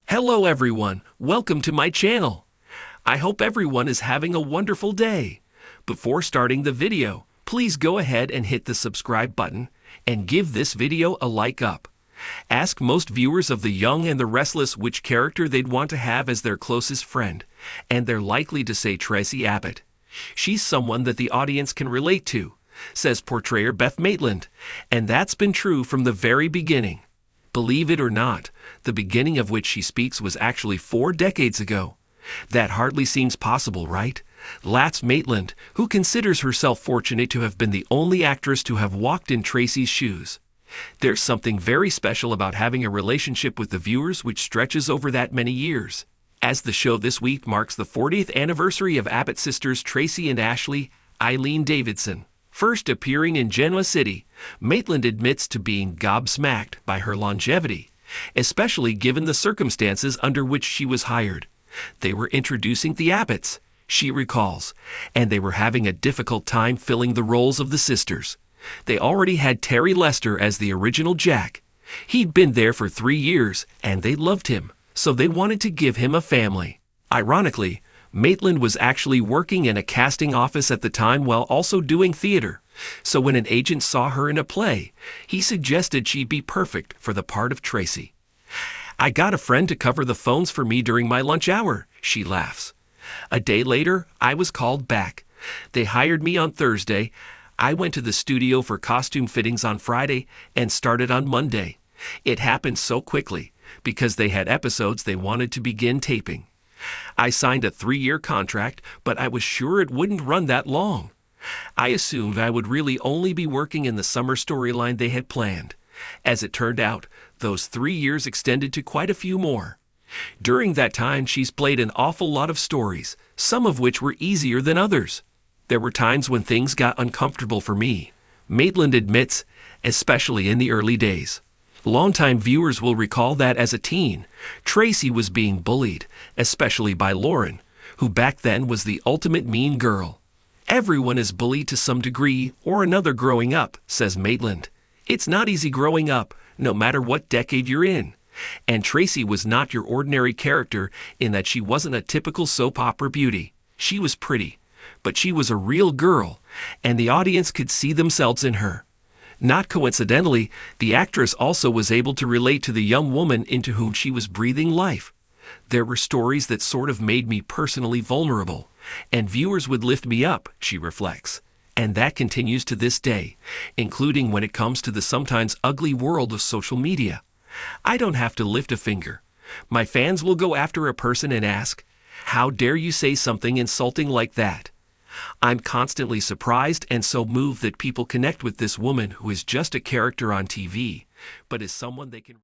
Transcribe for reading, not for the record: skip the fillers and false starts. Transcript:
Hello everyone, welcome to my channel. I hope everyone is having a wonderful day. Before starting the video, please go ahead and hit the subscribe button and give this video a like up. Ask most viewers of The Young and the Restless which character they'd want to have as their closest friend, and they're likely to say Tracy Abbott. She's someone that the audience can relate to, says portrayer Beth Maitland, and that's been true from the very beginning. Believe it or not, the beginning of which she speaks was actually 4 decades ago. That hardly seems possible, right? Laughs Maitland, who considers herself fortunate to have been the only actress to have walked in Tracy's shoes. There's something very special about having a relationship with the viewers which stretches over that many years. As the show this week marks the 40th anniversary of Abbott sisters Tracy and Ashley, Eileen Davidson first appearing in Genoa City, Maitland admits to being gobsmacked by her longevity, especially given the circumstances under which she was hired. They were introducing the Abbotts, she recalls, and they were having a difficult time filling the roles of the sisters. They already had Terry Lester as the original Jack. He'd been there for 3 years, and they loved him, so they wanted to give him a family. Ironically, Maitland was actually working in a casting office at the time while also doing theater, so when an agent saw her in a play, he suggested she'd be perfect for the part of Tracy. "I got a friend to cover the phones for me during my lunch hour," she laughs. "A day later, I was called back. They hired me on Thursday. I went to the studio for costume fittings on Friday and started on Monday. It happened so quickly because they had episodes they wanted to begin taping. I signed a 3-year contract, but I was sure it wouldn't run that long. I assumed I would really only be working in the summer storyline they had planned. As it turned out, those 3 years extended to quite a few more. During that time, she's played an awful lot of stories, some of which were easier than others. There were times when things got uncomfortable for me," Maitland admits, especially in the early days. Longtime viewers will recall that as a teen, Tracy was being bullied, especially by Lauren, who back then was the ultimate mean girl. "Everyone is bullied to some degree or another growing up," says Maitland. "It's not easy growing up, no matter what decade you're in. And Tracy was not your ordinary character in that she wasn't a typical soap opera beauty. She was pretty, but she was a real girl, and the audience could see themselves in her." Not coincidentally, the actress also was able to relate to the young woman into whom she was breathing life. "There were stories that sort of made me personally vulnerable, and viewers would lift me up," she reflects. And that continues to this day, including when it comes to the sometimes ugly world of social media. "I don't have to lift a finger. My fans will go after a person and ask, 'How dare you say something insulting like that?' I'm constantly surprised and so moved that people connect with this woman who is just a character on TV, but is someone they can..."